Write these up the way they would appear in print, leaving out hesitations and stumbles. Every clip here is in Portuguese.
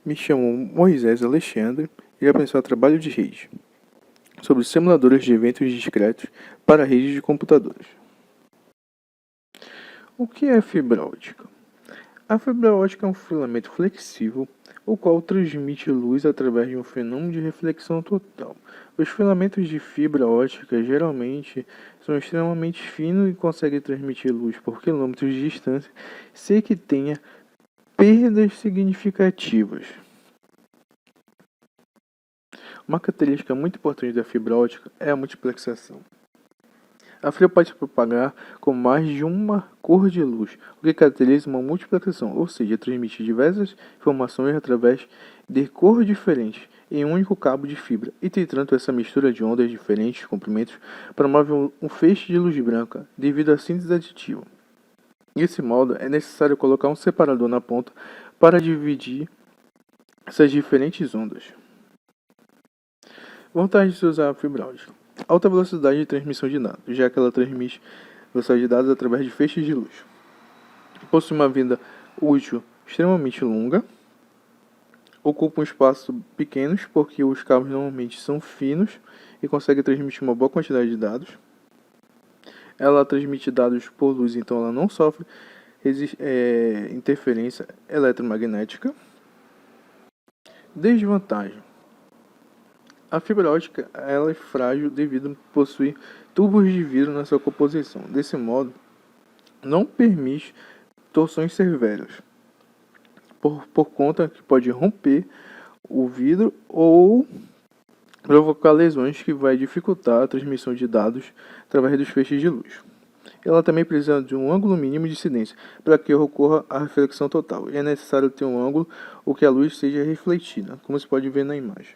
Me chamo Moisés Alexandre e irei apresentar trabalho de rede sobre simuladores de eventos discretos para redes de computadores. O que é fibra ótica? A fibra ótica é um filamento flexível, o qual transmite luz através de um fenômeno de reflexão total. Os filamentos de fibra ótica geralmente são extremamente finos e conseguem transmitir luz por quilômetros de distância sem que tenha perdas significativas. Uma característica muito importante da fibra ótica é a multiplexação. A fibra pode se propagar com mais de uma cor de luz, o que caracteriza uma multiplexação, ou seja, transmitir diversas informações através de cores diferentes em um único cabo de fibra. Entretanto, essa mistura de ondas de diferentes comprimentos promove um feixe de luz branca devido à síntese aditiva. Desse modo, é necessário colocar um separador na ponta para dividir essas diferentes ondas. Vantagem de se usar a fibra ótica: alta velocidade de transmissão de dados, já que ela transmite velocidade de dados através de feixes de luz. Possui uma vida útil extremamente longa. Ocupa um espaço pequenos porque os cabos normalmente são finos e consegue transmitir uma boa quantidade de dados. Ela transmite dados por luz, então ela não sofre interferência eletromagnética. Desvantagem: a fibra ótica ela é frágil devido a possuir tubos de vidro na sua composição. Desse modo, não permite torções severas, por conta que pode romper o vidro ou provocar lesões que vai dificultar a transmissão de dados através dos feixes de luz. Ela também precisa de um ângulo mínimo de incidência para que ocorra a reflexão total. E é necessário ter um ângulo ou que a luz seja refletida, como se pode ver na imagem.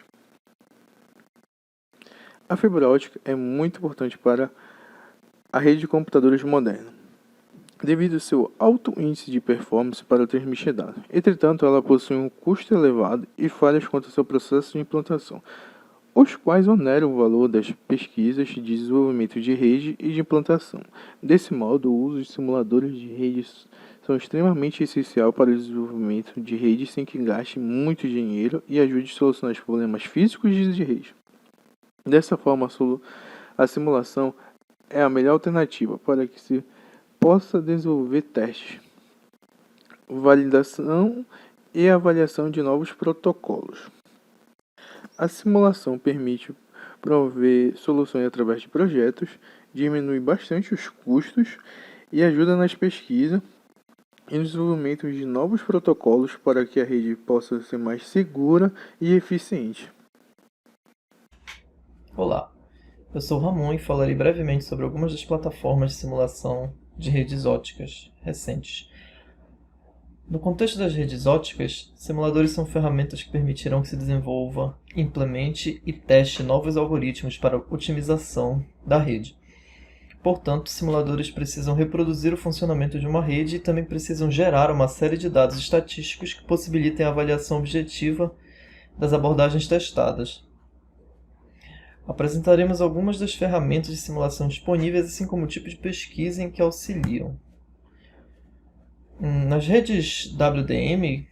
A fibra ótica é muito importante para a rede de computadores moderna, devido ao seu alto índice de performance para transmitir dados. Entretanto, ela possui um custo elevado e falhas quanto ao seu processo de implantação, os quais oneram o valor das pesquisas de desenvolvimento de rede e de implantação. Desse modo, o uso de simuladores de redes são extremamente essencial para o desenvolvimento de redes sem que gaste muito dinheiro e ajude a solucionar os problemas físicos de rede. Dessa forma, a simulação é a melhor alternativa para que se possa desenvolver testes, validação e avaliação de novos protocolos. A simulação permite prover soluções através de projetos, diminui bastante os custos e ajuda nas pesquisas e no desenvolvimento de novos protocolos para que a rede possa ser mais segura e eficiente. Olá, eu sou Ramon e falarei brevemente sobre algumas das plataformas de simulação de redes óticas recentes. No contexto das redes óticas, simuladores são ferramentas que permitirão que se desenvolva, implemente e teste novos algoritmos para otimização da rede. Portanto, simuladores precisam reproduzir o funcionamento de uma rede e também precisam gerar uma série de dados estatísticos que possibilitem a avaliação objetiva das abordagens testadas. Apresentaremos algumas das ferramentas de simulação disponíveis, assim como o tipo de pesquisa em que auxiliam. Nas redes WDM,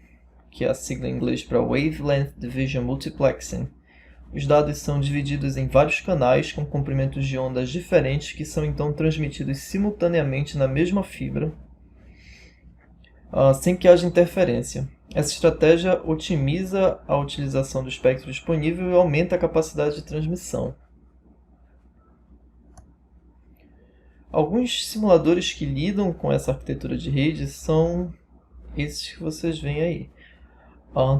que é a sigla em inglês para Wavelength Division Multiplexing, os dados são divididos em vários canais com comprimentos de ondas diferentes que são então transmitidos simultaneamente na mesma fibra, sem que haja interferência. Essa estratégia otimiza a utilização do espectro disponível e aumenta a capacidade de transmissão. Alguns simuladores que lidam com essa arquitetura de rede são esses que vocês veem aí.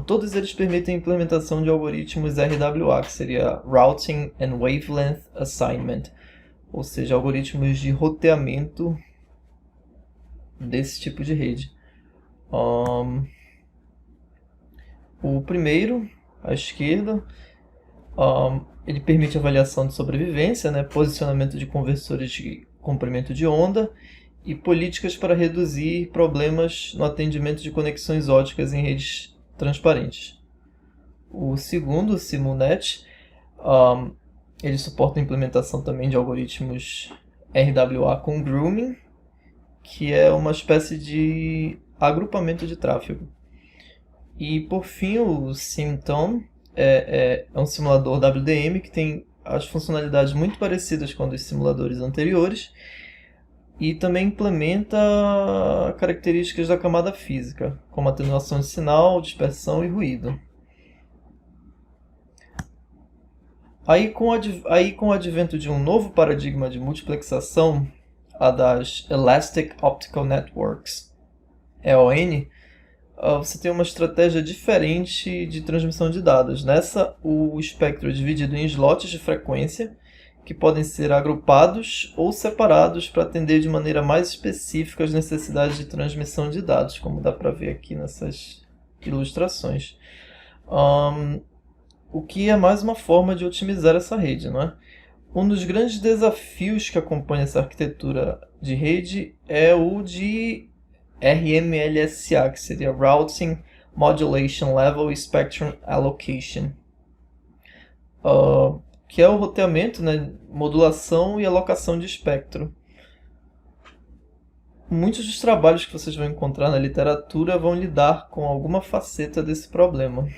Todos eles permitem a implementação de algoritmos RWA, que seria Routing and Wavelength Assignment, ou seja, algoritmos de roteamento desse tipo de rede. O primeiro, à esquerda, ele permite avaliação de sobrevivência, posicionamento de conversores de comprimento de onda e políticas para reduzir problemas no atendimento de conexões óticas em redes transparentes. O segundo, o SimulNet, ele suporta a implementação também de algoritmos RWA com grooming, que é uma espécie de agrupamento de tráfego. E por fim, o SimTom é um simulador WDM que tem as funcionalidades muito parecidas com as dos simuladores anteriores e também implementa características da camada física, como atenuação de sinal, dispersão e ruído. Aí com o advento de um novo paradigma de multiplexação, a das Elastic Optical Networks, EON, você tem uma estratégia diferente de transmissão de dados. Nessa, o espectro é dividido em slots de frequência, que podem ser agrupados ou separados para atender de maneira mais específica as necessidades de transmissão de dados, como dá para ver aqui nessas ilustrações. O que é mais uma forma de otimizar essa rede, não é? Um dos grandes desafios que acompanha essa arquitetura de rede é o de RMLSA, que seria Routing, Modulation Level e Spectrum Allocation, que é o roteamento, né, modulação e alocação de espectro. Muitos dos trabalhos que vocês vão encontrar na literatura vão lidar com alguma faceta desse problema.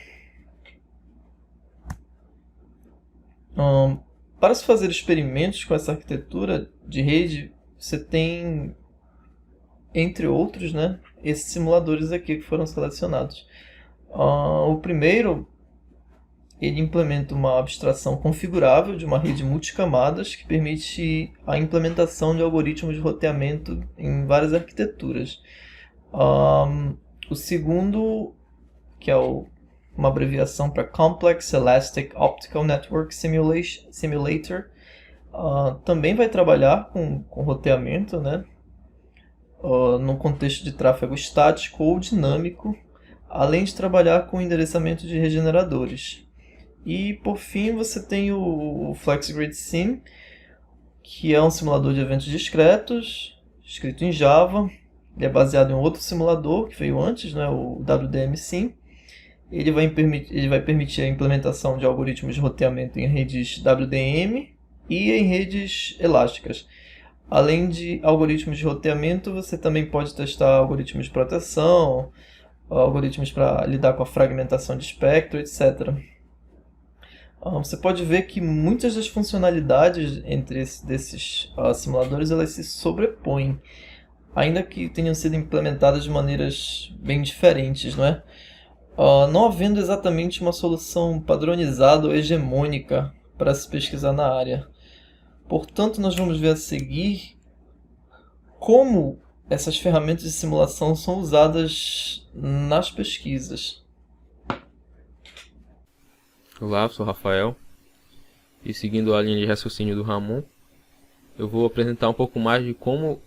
Para se fazer experimentos com essa arquitetura de rede, você tem, entre outros, né, esses simuladores aqui que foram selecionados. O primeiro, ele implementa uma abstração configurável de uma rede multicamadas que permite a implementação de algoritmos de roteamento em várias arquiteturas. O segundo, que é uma abreviação para Complex Elastic Optical Network Simulator, também vai trabalhar com roteamento, né, no contexto de tráfego estático ou dinâmico, além de trabalhar com endereçamento de regeneradores. E por fim você tem o FlexGrid Sim, que é um simulador de eventos discretos, escrito em Java. Ele é baseado em outro simulador que veio antes, né, o WDM Sim. Ele vai permitir a implementação de algoritmos de roteamento em redes WDM e em redes elásticas. Além de algoritmos de roteamento, você também pode testar algoritmos de proteção, algoritmos para lidar com a fragmentação de espectro, etc. Você pode ver que muitas das funcionalidades entre desses simuladores elas se sobrepõem, ainda que tenham sido implementadas de maneiras bem diferentes, não é? Não havendo exatamente uma solução padronizada ou hegemônica para se pesquisar na área. Portanto, nós vamos ver a seguir como essas ferramentas de simulação são usadas nas pesquisas. Olá, eu sou o Rafael e seguindo a linha de raciocínio do Ramon, eu vou apresentar um pouco mais de como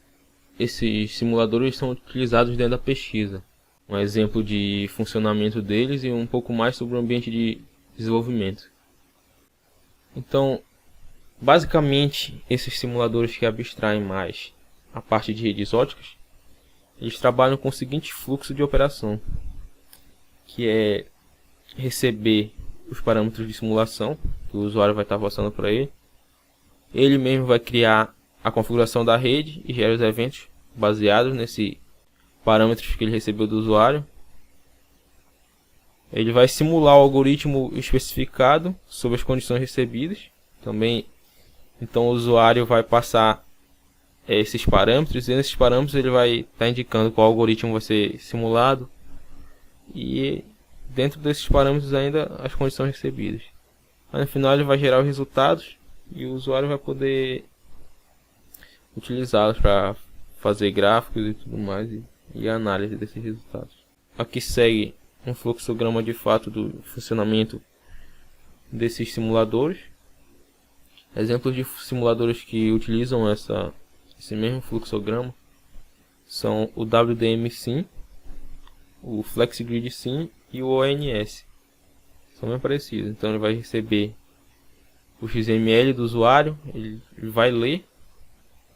esses simuladores são utilizados dentro da pesquisa. Um exemplo de funcionamento deles e um pouco mais sobre o ambiente de desenvolvimento. Então, basicamente, esses simuladores que abstraem mais a parte de redes óticas, eles trabalham com o seguinte fluxo de operação, que é receber os parâmetros de simulação que o usuário vai estar passando para ele. Ele mesmo vai criar a configuração da rede e gera os eventos baseados nesse parâmetros que ele recebeu do usuário. Ele vai simular o algoritmo especificado sobre as condições recebidas. Também, então o usuário vai passar esses parâmetros e nesses parâmetros ele vai estar indicando qual algoritmo vai ser simulado e dentro desses parâmetros ainda as condições recebidas. Aí, no final ele vai gerar os resultados e o usuário vai poder utilizá-los para fazer gráficos e tudo mais e a análise desses resultados. Aqui segue um fluxograma de fato do funcionamento desses simuladores. Exemplos de simuladores que utilizam esse mesmo fluxograma são o WDM Sim, o FlexGrid Sim e o ONS. São bem parecidos. Então ele vai receber o XML do usuário, ele vai ler,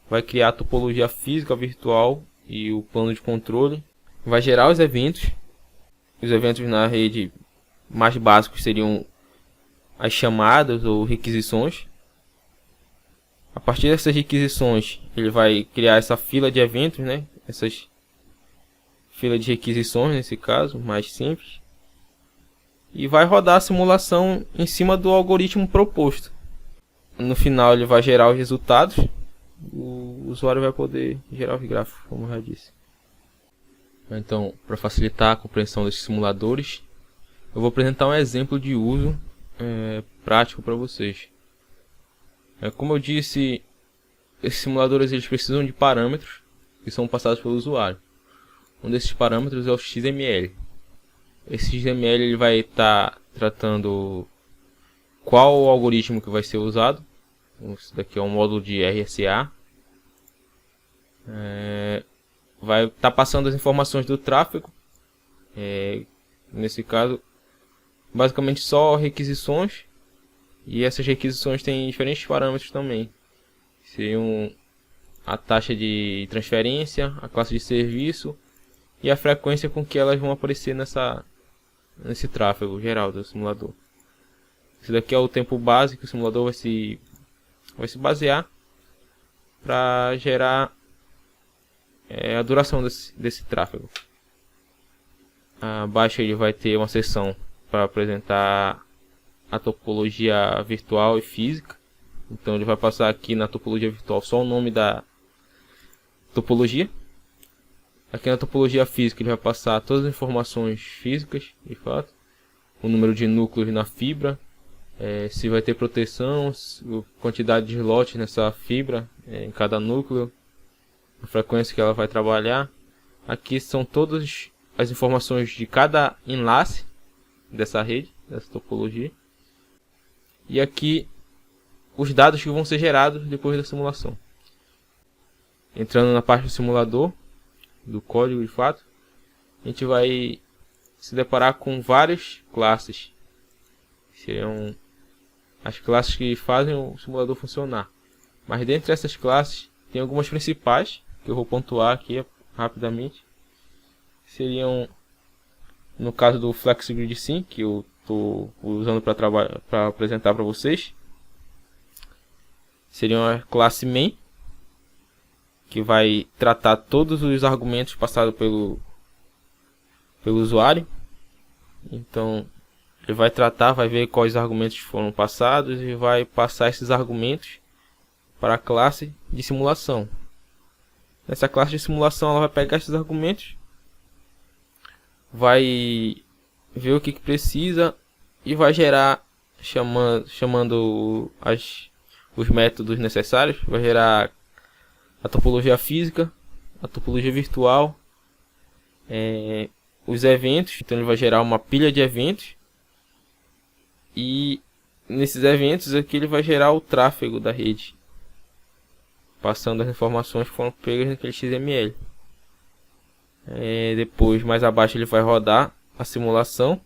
vai criar a topologia física virtual e o plano de controle, vai gerar os eventos. Os eventos na rede mais básicos seriam as chamadas ou requisições. A partir dessas requisições, ele vai criar essa fila de eventos, né? Essas fila de requisições nesse caso, mais simples. e vai rodar a simulação em cima do algoritmo proposto. No final ele vai gerar os resultados, o usuário vai poder gerar os gráficos, como eu já disse. Então, para facilitar a compreensão desses simuladores, eu vou apresentar um exemplo de uso prático para vocês. Como eu disse, esses simuladores eles precisam de parâmetros que são passados pelo usuário. Um desses parâmetros é o XML. Esse XML ele vai estar tratando qual o algoritmo que vai ser usado. Esse daqui é um módulo de RSA. Vai estar passando as informações do tráfego. Nesse caso, basicamente só requisições. E essas requisições têm diferentes parâmetros também. Seriam a taxa de transferência, a classe de serviço e a frequência com que elas vão aparecer nesse tráfego geral do simulador. Esse daqui é o tempo base que o simulador vai se basear para gerar a duração desse tráfego. Abaixo ele vai ter uma seção para apresentar a topologia virtual e física. Então ele vai passar aqui na topologia virtual só o nome da topologia. Aqui na topologia física ele vai passar todas as informações físicas, de fato. O número de núcleos na fibra, se vai ter proteção, quantidade de slots nessa fibra em cada núcleo, a frequência que ela vai trabalhar. Aqui são todas as informações de cada enlace dessa rede, dessa topologia. E aqui os dados que vão ser gerados depois da simulação. Entrando na parte do simulador, do código de fato, a gente vai se deparar com várias classes. Seriam as classes que fazem o simulador funcionar. Mas dentre essas classes, tem algumas principais, que eu vou pontuar aqui rapidamente. Seriam, no caso do FlexGrid Sim, que eu estou usando para apresentar para vocês, seria a classe main, que vai tratar todos os argumentos passados pelo usuário. Então ele vai tratar, vai ver quais argumentos foram passados e vai passar esses argumentos para a classe de simulação. Nessa classe de simulação ela vai pegar esses argumentos, vai ver o que precisa e vai gerar, chamando os métodos necessários. Vai gerar a topologia física, a topologia virtual, os eventos. Então ele vai gerar uma pilha de eventos, e nesses eventos aqui ele vai gerar o tráfego da rede, passando as informações que foram pegas naquele XML. Depois, mais abaixo, ele vai rodar a simulação.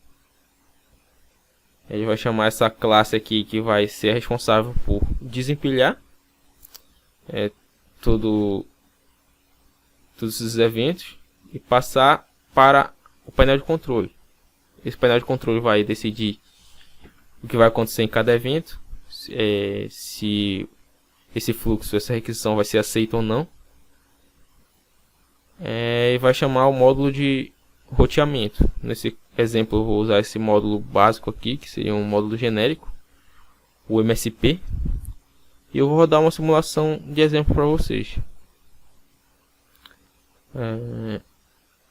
Ele vai chamar essa classe aqui que vai ser responsável por desempilhar todos esses eventos e passar para o painel de controle. Esse painel de controle vai decidir o que vai acontecer em cada evento, se esse fluxo, essa requisição vai ser aceita ou não. E vai chamar o módulo de roteamento. Nesse exemplo eu vou usar esse módulo básico aqui, que seria um módulo genérico, o MSP. E eu vou rodar uma simulação de exemplo para vocês.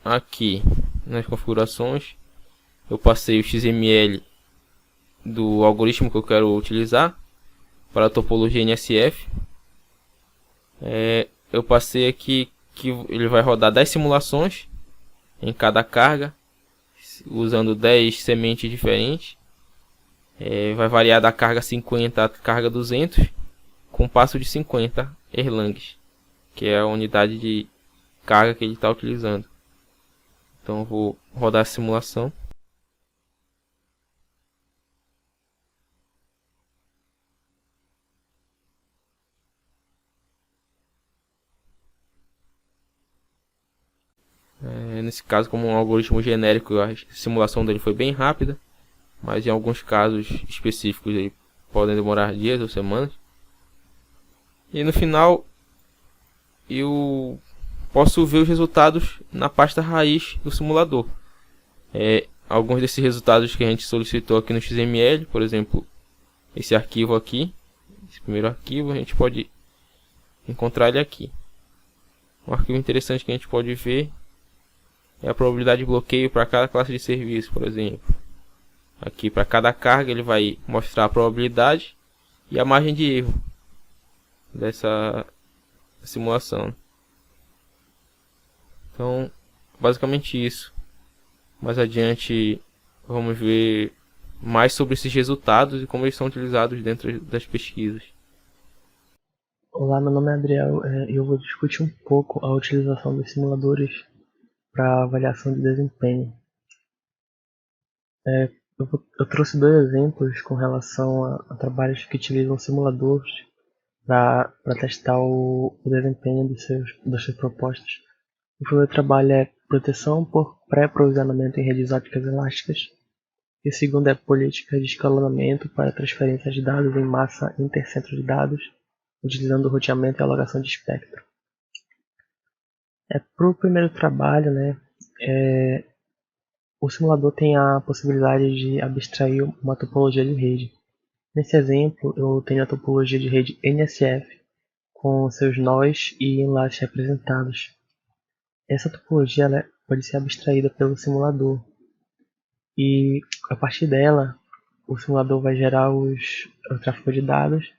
Aqui nas configurações eu passei o XML do algoritmo que eu quero utilizar para a topologia NSF. Eu passei aqui que ele vai rodar 10 simulações em cada carga, usando 10 sementes diferentes. Vai variar da carga 50 à carga 200, com passo de 50 Erlangs, que é a unidade de carga que ele está utilizando. Então eu vou rodar a simulação. Nesse caso, como um algoritmo genérico, a simulação dele foi bem rápida, mas em alguns casos específicos aí podem demorar dias ou semanas. E no final eu posso ver os resultados na pasta raiz do simulador. alguns desses resultados que a gente solicitou aqui no XML, por exemplo, esse arquivo aqui, esse primeiro arquivo, a gente pode encontrar ele aqui. Um arquivo interessante que a gente pode ver é a probabilidade de bloqueio para cada classe de serviço, por exemplo. Aqui, para cada carga, ele vai mostrar a probabilidade e a margem de erro dessa simulação. Então, basicamente isso. Mais adiante, vamos ver mais sobre esses resultados e como eles são utilizados dentro das pesquisas. Olá, meu nome é Adriel e eu vou discutir um pouco a utilização dos simuladores para avaliação de desempenho. Eu trouxe 2 exemplos com relação a trabalhos que utilizam simuladores para testar o desempenho das suas propostas. O primeiro trabalho é proteção por pré-provisionamento em redes ópticas elásticas. E o segundo é política de escalonamento para transferência de dados em massa intercentro de dados, utilizando o roteamento e alocação de espectro. Para o primeiro trabalho, o simulador tem a possibilidade de abstrair uma topologia de rede. Nesse exemplo, eu tenho a topologia de rede NSF, com seus nós e enlaces representados. Essa topologia pode ser abstraída pelo simulador, e a partir dela, o simulador vai gerar o tráfego de dados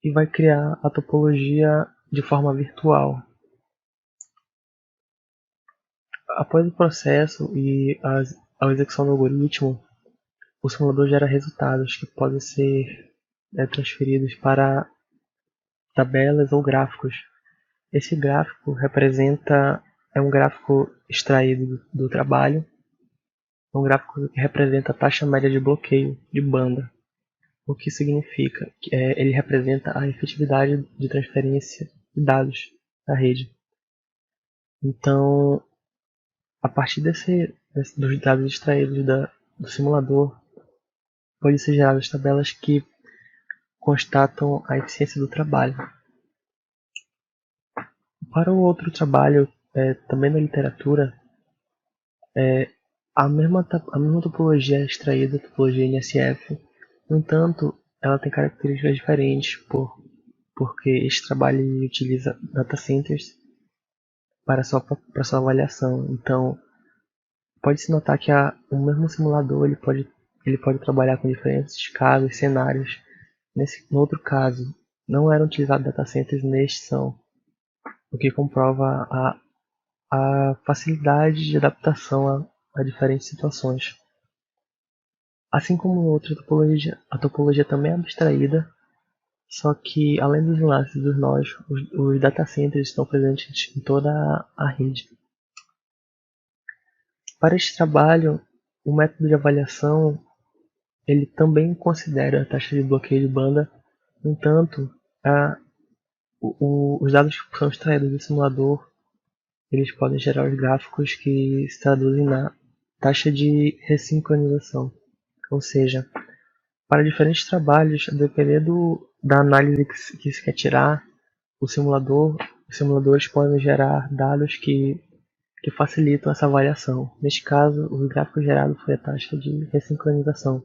e vai criar a topologia de forma virtual. Após o processo e a execução do algoritmo, o simulador gera resultados que podem ser transferidos para tabelas ou gráficos. Esse gráfico é um gráfico extraído do trabalho, é um gráfico que representa a taxa média de bloqueio de banda, o que significa que ele representa a efetividade de transferência de dados da rede. Então, a partir dos dados extraídos do simulador, pode ser geradas tabelas que constatam a eficiência do trabalho. Para o outro trabalho, também na literatura, a mesma topologia é extraída, a topologia NSF. No entanto, ela tem características diferentes, porque este trabalho utiliza data centers para sua avaliação. Então, pode-se notar que o mesmo simulador ele pode trabalhar com diferentes casos, cenários. No outro caso, não eram utilizados data centers, neste são, o que comprova a facilidade de adaptação a diferentes situações. Assim como na outra topologia, a topologia também é abstraída, só que além dos enlaces dos nós, os data centers estão presentes em toda a rede. Para este trabalho, o método de avaliação ele também considera a taxa de bloqueio de banda. No entanto, os dados que são extraídos do simulador eles podem gerar os gráficos que se traduzem na taxa de ressincronização. Ou seja, para diferentes trabalhos, a depender da análise que se quer tirar, os simuladores podem gerar dados que facilitam essa avaliação. Neste caso, o gráfico gerado foi a taxa de ressincronização.